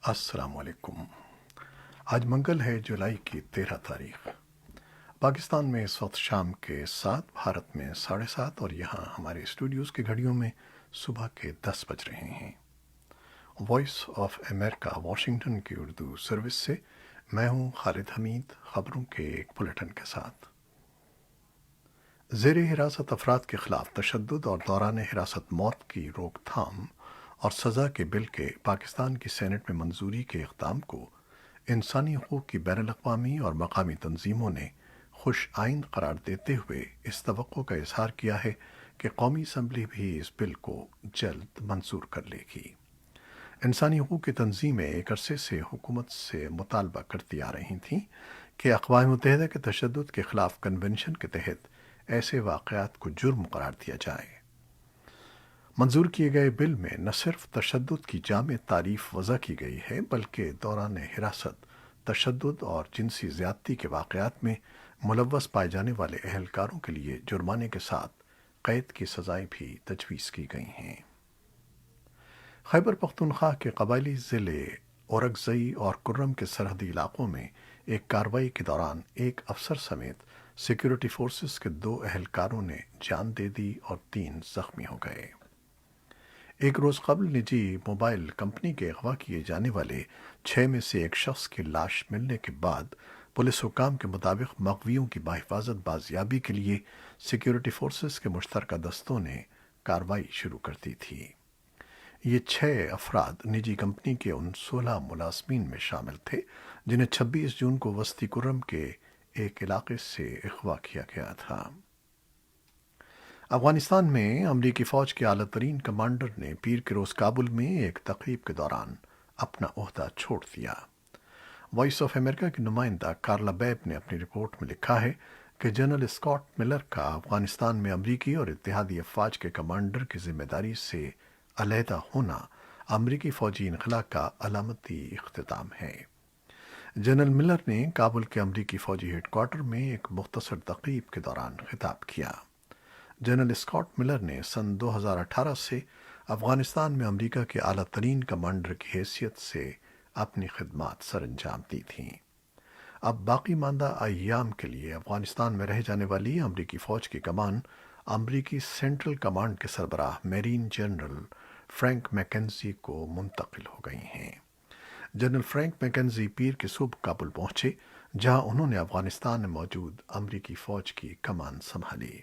السلام علیکم۔ آج منگل ہے، جولائی کی 13 تاریخ۔ پاکستان میں اس وقت شام کے 7، بھارت میں 7:30 اور یہاں ہمارے اسٹوڈیوز کی گھڑیوں میں صبح کے 10 بج رہے ہیں۔ وائس آف امریکہ واشنگٹن کی اردو سروس سے میں ہوں خالد حمید، خبروں کے ایک بلیٹن کے ساتھ۔ زیر حراست افراد کے خلاف تشدد اور دوران حراست موت کی روک تھام اور سزا کے بل کے پاکستان کی سینٹ میں منظوری کے اقدام کو انسانی حقوق کی بین الاقوامی اور مقامی تنظیموں نے خوش آئند قرار دیتے ہوئے اس توقع کا اظہار کیا ہے کہ قومی اسمبلی بھی اس بل کو جلد منظور کر لے گی۔ انسانی حقوق کی تنظیمیں ایک عرصے سے حکومت سے مطالبہ کرتی آ رہی تھیں کہ اقوام متحدہ کے تشدد کے خلاف کنونشن کے تحت ایسے واقعات کو جرم قرار دیا جائے۔ منظور کیے گئے بل میں نہ صرف تشدد کی جامع تعریف وضع کی گئی ہے، بلکہ دوران حراست تشدد اور جنسی زیادتی کے واقعات میں ملوث پائے جانے والے اہلکاروں کے لیے جرمانے کے ساتھ قید کی سزائیں بھی تجویز کی گئی ہیں۔ خیبر پختونخوا کے قبائلی ضلع اورکزئی اور کرم کے سرحدی علاقوں میں ایک کارروائی کے دوران ایک افسر سمیت سیکورٹی فورسز کے 2 اہلکاروں نے جان دے دی اور 3 زخمی ہو گئے۔ ایک روز قبل نجی موبائل کمپنی کے اغوا کیے جانے والے 6 میں سے ایک شخص کی لاش ملنے کے بعد پولیس حکام کے مطابق مغویوں کی بحفاظت بازیابی کے لیے سیکورٹی فورسز کے مشترکہ دستوں نے کارروائی شروع کر دی تھی۔ یہ 6 افراد نجی کمپنی کے ان 16 ملازمین میں شامل تھے جنہیں 26 جون کو وسطی کرم کے ایک علاقے سے اغوا کیا گیا تھا۔ افغانستان میں امریکی فوج کے اعلیٰ ترین کمانڈر نے پیر کے روز کابل میں ایک تقریب کے دوران اپنا عہدہ چھوڑ دیا۔ وائس آف امریکہ کی نمائندہ کارلا بیب نے اپنی رپورٹ میں لکھا ہے کہ جنرل اسکاٹ ملر کا افغانستان میں امریکی اور اتحادی افواج کے کمانڈر کی ذمہ داری سے علیحدہ ہونا امریکی فوجی انخلا کا علامتی اختتام ہے۔ جنرل ملر نے کابل کے امریکی فوجی ہیڈ کوارٹر میں ایک مختصر تقریب کے دوران خطاب کیا۔ جنرل اسکاٹ ملر نے سن 2018 سے افغانستان میں امریکہ کے اعلیٰ ترین کمانڈر کی حیثیت سے اپنی خدمات سر انجام دی تھیں۔ اب باقی ماندہ ایام کے لیے افغانستان میں رہ جانے والی امریکی فوج کی کمان امریکی سینٹرل کمانڈ کے سربراہ میرین جنرل فرینک میکنزی کو منتقل ہو گئی ہیں۔ جنرل فرینک میکنزی پیر کی صبح کابل پہنچے، جہاں انہوں نے افغانستان میں موجود امریکی فوج کی کمان سنبھالی۔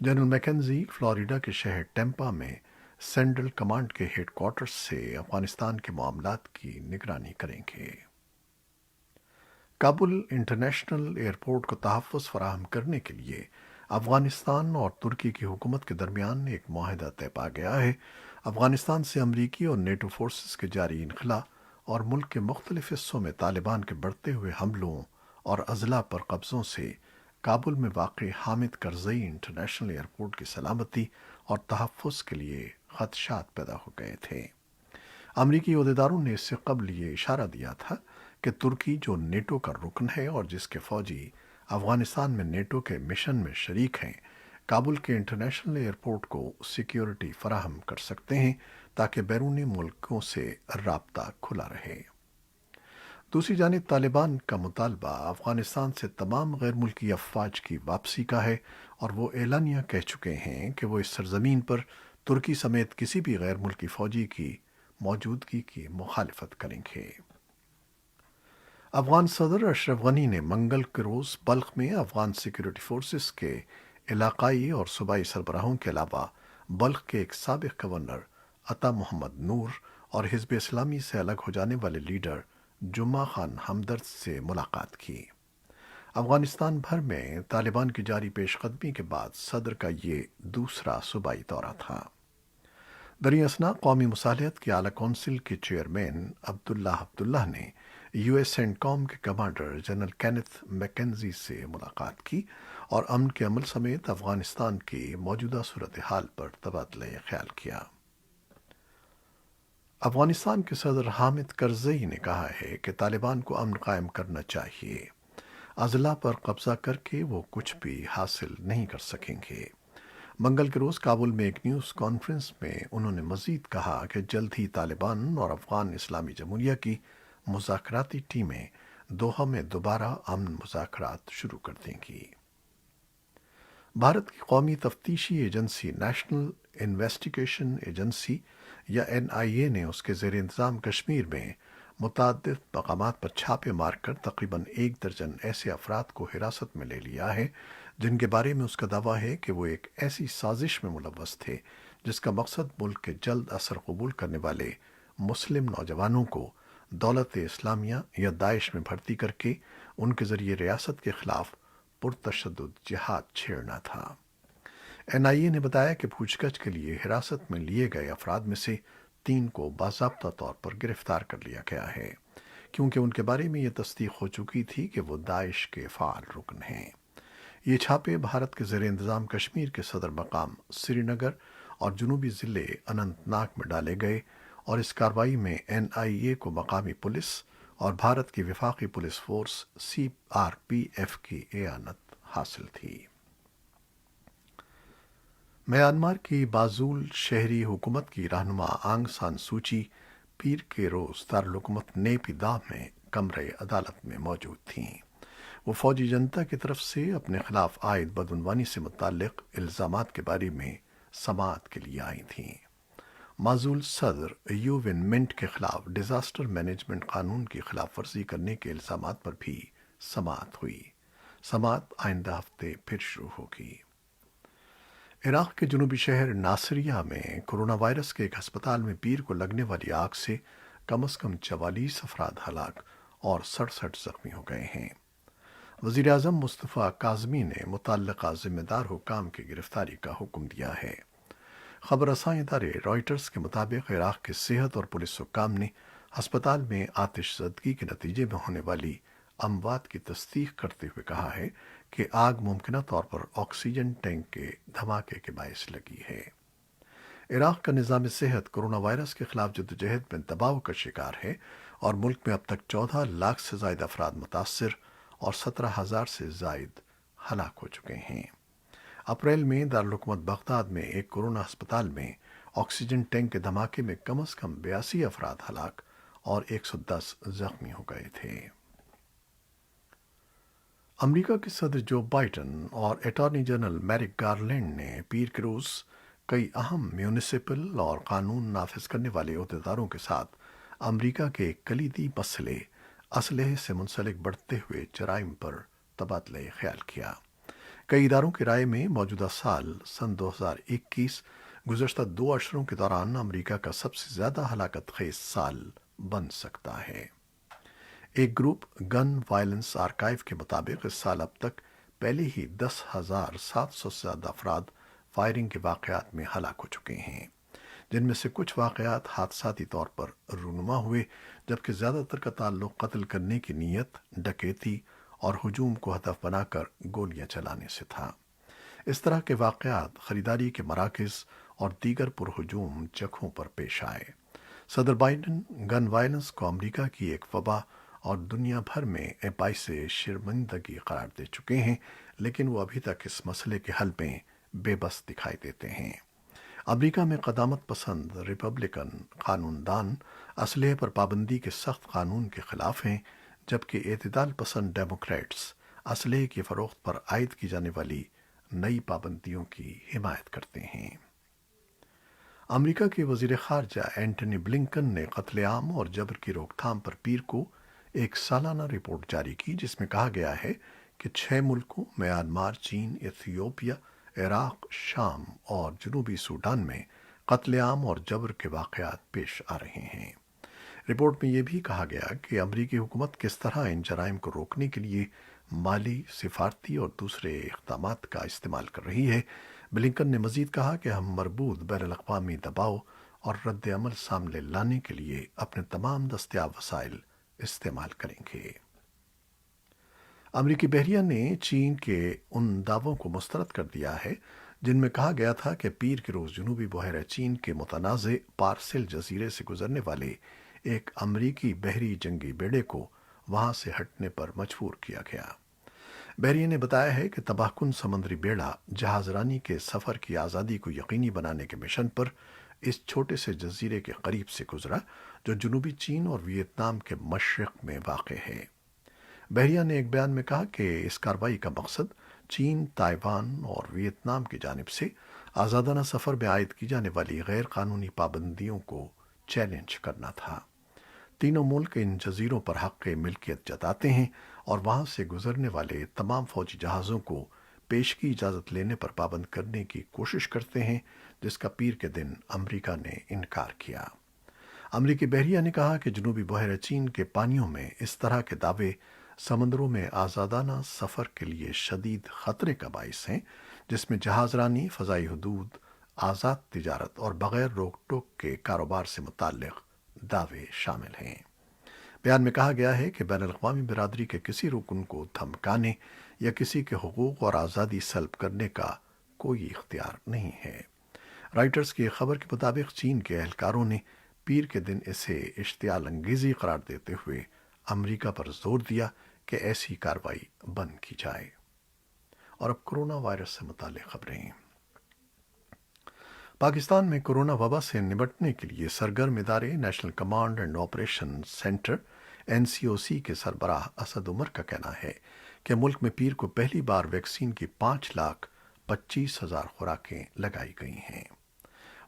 جنرل میکنزی فلوریڈا کے شہر ٹیمپا میں سینٹرل کمانڈ کے ہیڈ کوارٹرز سے افغانستان کے معاملات کی نگرانی کریں گے۔ کابل انٹرنیشنل ایئرپورٹ کو تحفظ فراہم کرنے کے لیے افغانستان اور ترکی کی حکومت کے درمیان ایک معاہدہ طے پا گیا ہے۔ افغانستان سے امریکی اور نیٹو فورسز کے جاری انخلا اور ملک کے مختلف حصوں میں طالبان کے بڑھتے ہوئے حملوں اور اضلاع پر قبضوں سے کابل میں واقع حامد کرزئی انٹرنیشنل ایئرپورٹ کی سلامتی اور تحفظ کے لیے خدشات پیدا ہو گئے تھے۔ امریکی عہدیداروں نے اس سے قبل یہ اشارہ دیا تھا کہ ترکی، جو نیٹو کا رکن ہے اور جس کے فوجی افغانستان میں نیٹو کے مشن میں شریک ہیں، کابل کے انٹرنیشنل ایئرپورٹ کو سیکیورٹی فراہم کر سکتے ہیں تاکہ بیرونی ملکوں سے رابطہ کھلا رہے۔ دوسری جانب طالبان کا مطالبہ افغانستان سے تمام غیر ملکی افواج کی واپسی کا ہے، اور وہ اعلانیہ کہہ چکے ہیں کہ وہ اس سرزمین پر ترکی سمیت کسی بھی غیر ملکی فوجی کی موجودگی کی مخالفت کریں گے۔ افغان صدر اشرف غنی نے منگل کے روز بلخ میں افغان سیکورٹی فورسز کے علاقائی اور صوبائی سربراہوں کے علاوہ بلخ کے ایک سابق گورنر عطا محمد نور اور حزب اسلامی سے الگ ہو جانے والے لیڈر جمعہ خان ہمدرد سے ملاقات کی۔ افغانستان بھر میں طالبان کی جاری پیش قدمی کے بعد صدر کا یہ دوسرا صوبائی دورہ تھا۔ دریں اثنا قومی مصالحت کی اعلیٰ کونسل کے چیئرمین عبداللہ نے یو ایس سینٹ کام کے کمانڈر جنرل کینتھ میکنزی سے ملاقات کی اور امن کے عمل سمیت افغانستان کی موجودہ صورتحال پر تبادلہ خیال کیا۔ افغانستان کے صدر حامد کرزئی نے کہا ہے کہ طالبان کو امن قائم کرنا چاہیے۔ اضلاع پر قبضہ کر کے وہ کچھ بھی حاصل نہیں کر سکیں گے۔ منگل کے روز کابل میں ایک نیوز کانفرنس میں انہوں نے مزید کہا کہ جلد ہی طالبان اور افغان اسلامی جمہوریہ کی مذاکراتی ٹیمیں دوحہ میں دوبارہ امن مذاکرات شروع کر دیں گی۔ بھارت کی قومی تفتیشی ایجنسی نیشنل انویسٹیگیشن ایجنسی یا NIA نے اس کے زیر انتظام کشمیر میں متعدد مقامات پر چھاپے مار کر تقریباً 1 درجن ایسے افراد کو حراست میں لے لیا ہے جن کے بارے میں اس کا دعویٰ ہے کہ وہ ایک ایسی سازش میں ملوث تھے جس کا مقصد ملک کے جلد اثر قبول کرنے والے مسلم نوجوانوں کو دولت اسلامیہ یا داعش میں بھرتی کر کے ان کے ذریعے ریاست کے خلاف پرتشدد جہاد چھیڑنا تھا۔ NIA نے بتایا کہ پوچھ گچھ کے لیے حراست میں لیے گئے افراد میں سے 3 کو باضابطہ طور پر گرفتار کر لیا گیا ہے کیونکہ ان کے بارے میں یہ تصدیق ہو چکی تھی کہ وہ داعش کے فعال رکن ہیں۔ یہ چھاپے بھارت کے زیر انتظام کشمیر کے صدر مقام سری نگر اور جنوبی ضلع اننت ناگ میں ڈالے گئے اور اس کارروائی میں NIA کو مقامی پولیس اور بھارت کی وفاقی پولیس فورس CRPF کی اعانت حاصل تھی۔ میانمار کی بازول شہری حکومت کی رہنما آنگ سان سوچی پیر کے روز دارالحکومت نیپی داہ میں کمرے عدالت میں موجود تھیں۔ وہ فوجی جنتا کی طرف سے اپنے خلاف عائد بدعنوانی سے متعلق الزامات کے بارے میں سماعت کے لیے آئی تھیں۔ معزول صدر یو ون منٹ کے خلاف ڈیزاسٹر مینجمنٹ قانون کی خلاف ورزی کرنے کے الزامات پر بھی سماعت ہوئی۔ سماعت آئندہ ہفتے پھر شروع ہوگی۔ عراق کے جنوبی شہر ناصریہ میں کورونا وائرس کے ایک ہسپتال میں پیر کو لگنے والی آگ سے کم از کم 44 افراد ہلاک اور 67 زخمی ہو گئے ہیں۔ وزیر اعظم مصطفیٰ کاظمی نے متعلقہ ذمہ دار حکام کی گرفتاری کا حکم دیا ہے۔ خبر رساں ادارے رائٹرز کے مطابق عراق کے صحت اور پولیس حکام نے ہسپتال میں آتش زدگی کے نتیجے میں ہونے والی اموات کی تصدیق کرتے ہوئے کہا ہے کہ آگ ممکنہ طور پر آکسیجن ٹینک کے دھماکے کے باعث لگی ہے۔ عراق کا نظام صحت کورونا وائرس کے خلاف جدوجہد میں دباؤ کا شکار ہے اور ملک میں اب تک 14 لاکھ سے زائد افراد متاثر اور 17,000 سے زائد ہلاک ہو چکے ہیں۔ اپریل میں دارالحکومت بغداد میں ایک کورونا ہسپتال میں آکسیجن ٹینک کے دھماکے میں کم از کم 82 افراد ہلاک اور 110 زخمی ہو گئے تھے۔ امریکہ کے صدر جو بائیڈن اور اٹارنی جنرل میرک گارلینڈ نے پیر کے روز کئی اہم میونسپل اور قانون نافذ کرنے والے عہدیداروں کے ساتھ امریکہ کے کلیدی مسئلے اسلحے سے منسلک بڑھتے ہوئے جرائم پر تبادلہ خیال کیا۔ کئی اداروں کی رائے میں موجودہ سال سن 2021 گزشتہ 2 اشروں کے دوران امریکہ کا سب سے زیادہ ہلاکت خیز سال بن سکتا ہے۔ ایک گروپ گن وائلنس آرکائیو کے مطابق اس سال اب تک پہلے ہی 10,700 سے زیادہ افراد فائرنگ کے واقعات میں ہلاک ہو چکے ہیں، جن میں سے کچھ واقعات حادثاتی طور پر رونما ہوئے جبکہ زیادہ تر کا تعلق قتل کرنے کی نیت، ڈکیتی اور ہجوم کو ہدف بنا کر گولیاں چلانے سے تھا۔ اس طرح کے واقعات خریداری کے مراکز اور دیگر پرہجوم جگہوں پر پیش آئے۔ صدر بائیڈن گن وائلنس کو امریکہ کی ایک وبا اور دنیا بھر میں باعث شرمندگی قرار دے چکے ہیں، لیکن وہ ابھی تک اس مسئلے کے حل میں بے بس دکھائی دیتے ہیں۔ امریکہ میں قدامت پسند ریپبلکن قانون دان اسلحے پر پابندی کے سخت قانون کے خلاف ہیں، جبکہ اعتدال پسند ڈیموکریٹس اسلحے کی فروخت پر عائد کی جانے والی نئی پابندیوں کی حمایت کرتے ہیں۔ امریکہ کے وزیر خارجہ اینٹنی بلنکن نے قتل عام اور جبر کی روک تھام پر پیر کو ایک سالانہ رپورٹ جاری کی جس میں کہا گیا ہے کہ 6 ملکوں میانمار، چین، ایتھیوپیا، عراق، شام اور جنوبی سوڈان میں قتل عام اور جبر کے واقعات پیش آ رہے ہیں۔ رپورٹ میں یہ بھی کہا گیا کہ امریکی حکومت کس طرح ان جرائم کو روکنے کے لیے مالی، سفارتی اور دوسرے اقدامات کا استعمال کر رہی ہے۔ بلنکن نے مزید کہا کہ ہم مربوط بین الاقوامی دباؤ اور رد عمل سامنے لانے کے لیے اپنے تمام دستیاب وسائل استعمال کریں گے۔ امریکی بحریہ نے چین کے ان دعووں کو مسترد کر دیا ہے جن میں کہا گیا تھا کہ پیر کے روز جنوبی بحیرہ چین کے متنازع پارسل جزیرے سے گزرنے والے ایک امریکی بحری جنگی بیڑے کو وہاں سے ہٹنے پر مجبور کیا گیا۔ بحریہ نے بتایا ہے کہ تباہ کن سمندری بیڑا جہاز رانی کے سفر کی آزادی کو یقینی بنانے کے مشن پر اس چھوٹے سے جزیرے کے قریب سے گزرا جو جنوبی چین اور ویتنام کے مشرق میں واقع ہے۔ بحریہ نے ایک بیان میں کہا کہ اس کارروائی کا مقصد چین، تائیوان اور ویتنام کی جانب سے آزادانہ سفر میں عائد کی جانے والی غیر قانونی پابندیوں کو چیلنج کرنا تھا۔ تینوں ملک ان جزیروں پر حق ملکیت جتاتے ہیں اور وہاں سے گزرنے والے تمام فوجی جہازوں کو پیشگی اجازت لینے پر پابند کرنے کی کوشش کرتے ہیں، جس کا پیر کے دن امریکہ نے انکار کیا۔ امریکی بحریہ نے کہا کہ جنوبی بحیرہ چین کے پانیوں میں اس طرح کے دعوے سمندروں میں آزادانہ سفر کے لیے شدید خطرے کا باعث ہیں، جس میں جہاز رانی، فضائی حدود، آزاد تجارت اور بغیر روک ٹوک کے کاروبار سے متعلق دعوے شامل ہیں۔ بیان میں کہا گیا ہے کہ بین الاقوامی برادری کے کسی رکن کو دھمکانے یا کسی کے حقوق اور آزادی سلب کرنے کا کوئی اختیار نہیں ہے۔ رائٹرز کی ایک خبر کے مطابق چین کے اہلکاروں نے پیر کے دن اسے اشتعال انگیزی قرار دیتے ہوئے امریکہ پر زور دیا کہ ایسی کارروائی بند کی جائے۔ اور اب کرونا وائرس سے متعلق خبریں۔ پاکستان میں کرونا وبا سے نمٹنے کے لیے سرگرم ادارے national command and operation centre NCOC کے سربراہ اسد عمر کا کہنا ہے کہ ملک میں پیر کو پہلی بار ویکسین کی 5,25,000 خوراکیں لگائی گئی ہیں۔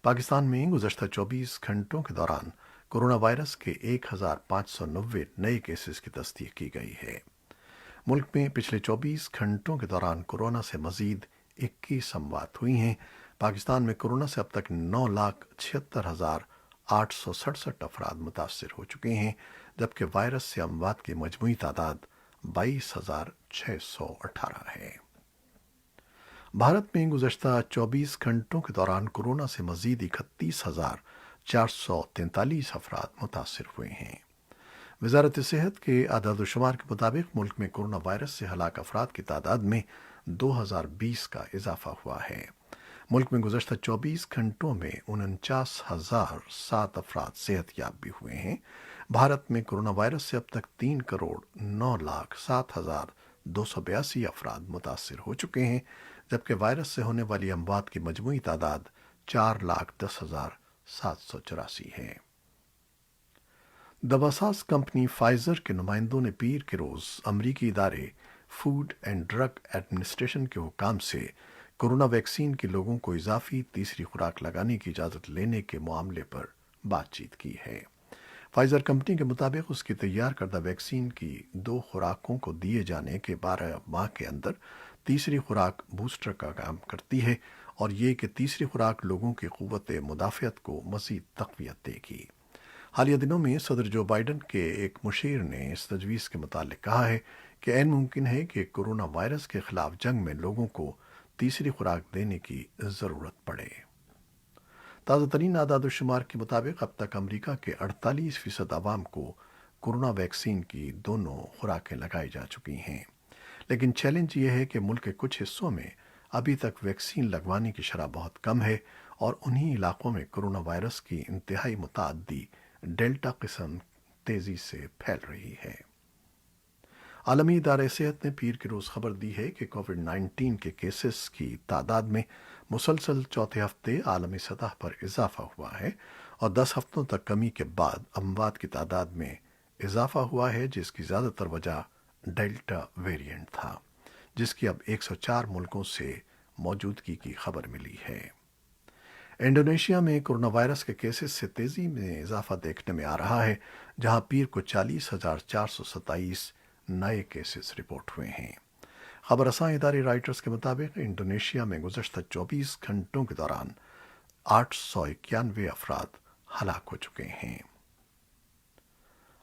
پاکستان میں گزشتہ 24 گھنٹوں کے دوران کرونا وائرس کے 1,590 نئے کیسز کی تصدیق کی گئی ہے۔ ملک میں پچھلے 24 گھنٹوں کے دوران کورونا سے مزید 21 اموات ہوئی ہیں۔ پاکستان میں کورونا سے اب تک 9,76,867 افراد متاثر ہو چکے ہیں، جبکہ وائرس سے اموات کی مجموعی تعداد 22,618 ہے۔ بھارت میں گزشتہ 24 گھنٹوں کے دوران کورونا سے مزید 31,443 افراد متاثر ہوئے ہیں۔ وزارت صحت کے اعداد و شمار کے مطابق ملک میں کورونا وائرس سے ہلاک افراد کی تعداد میں 2020 کا اضافہ ہوا ہے۔ ملک میں گزشتہ 24 گھنٹوں میں 49,007 افراد صحت یاب بھی ہوئے ہیں۔ بھارت میں کورونا وائرس سے اب تک 3,09,07,282 افراد متاثر ہو چکے ہیں، جبکہ وائرس سے ہونے والی اموات کی مجموعی تعداد 4,10,784 ہے۔ دواساز کمپنی فائزر کے نمائندوں نے پیر کے روز امریکی ادارے فوڈ اینڈ ڈرگ ایڈمنسٹریشن کے حکام سے کورونا ویکسین کے لوگوں کو اضافی تیسری خوراک لگانے کی اجازت لینے کے معاملے پر بات چیت کی ہے۔ فائزر کمپنی کے مطابق اس کی تیار کردہ ویکسین کی 2 خوراکوں کو دیے جانے کے 12 ماہ کے اندر تیسری خوراک بوسٹر کا کام کرتی ہے، اور یہ کہ تیسری خوراک لوگوں کی قوت مدافعت کو مزید تقویت دے گی۔ حالیہ دنوں میں صدر جو بائیڈن کے ایک مشیر نے اس تجویز کے متعلق کہا ہے کہ عین ممکن ہے کہ کورونا وائرس کے خلاف جنگ میں لوگوں کو تیسری خوراک دینے کی ضرورت پڑے۔ تازہ ترین اعداد و شمار کے مطابق اب تک امریکہ کے 48% عوام کو کورونا ویکسین کی دونوں خوراکیں لگائی جا چکی ہیں، لیکن چیلنج یہ ہے کہ ملک کے کچھ حصوں میں ابھی تک ویکسین لگوانے کی شرح بہت کم ہے، اور انہی علاقوں میں کورونا وائرس کی انتہائی متعدی ڈیلٹا قسم تیزی سے پھیل رہی ہے۔ عالمی ادارہ صحت نے پیر کے روز خبر دی ہے کہ کووڈ-19 کے کیسز کی تعداد میں مسلسل چوتھے ہفتے عالمی سطح پر اضافہ ہوا ہے، اور 10 ہفتوں تک کمی کے بعد اموات کی تعداد میں اضافہ ہوا ہے، جس کی زیادہ تر وجہ ڈیلٹا ویرینٹ تھا، جس کی اب 104 ملکوں سے موجودگی کی خبر ملی ہے۔ انڈونیشیا میں کورونا وائرس کے کیسز سے تیزی میں اضافہ دیکھنے میں آ رہا ہے، جہاں پیر کو 40,427 نئے کیسز رپورٹ ہوئے ہیں۔ خبر رساں ادارے رائٹرز کے مطابق انڈونیشیا میں گزشتہ 24 گھنٹوں کے دوران 891 افراد ہلاک ہو چکے ہیں۔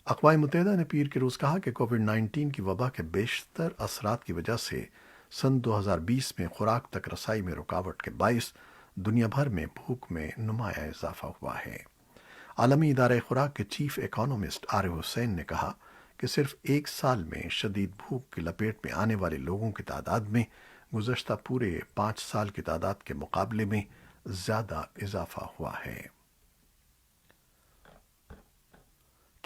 اقوام متحدہ نے پیر کے روز کہا کہ کووڈ-19 کی وبا کے بیشتر اثرات کی وجہ سے سن 2020 میں خوراک تک رسائی میں رکاوٹ کے باعث دنیا بھر میں بھوک میں نمایاں اضافہ ہوا ہے۔ عالمی ادارہ خوراک کے چیف اکانومسٹ عارف حسین نے کہا کہ صرف 1 سال میں شدید بھوک کی لپیٹ میں آنے والے لوگوں کی تعداد میں گزشتہ پورے 5 سال کی تعداد کے مقابلے میں زیادہ اضافہ ہوا ہے۔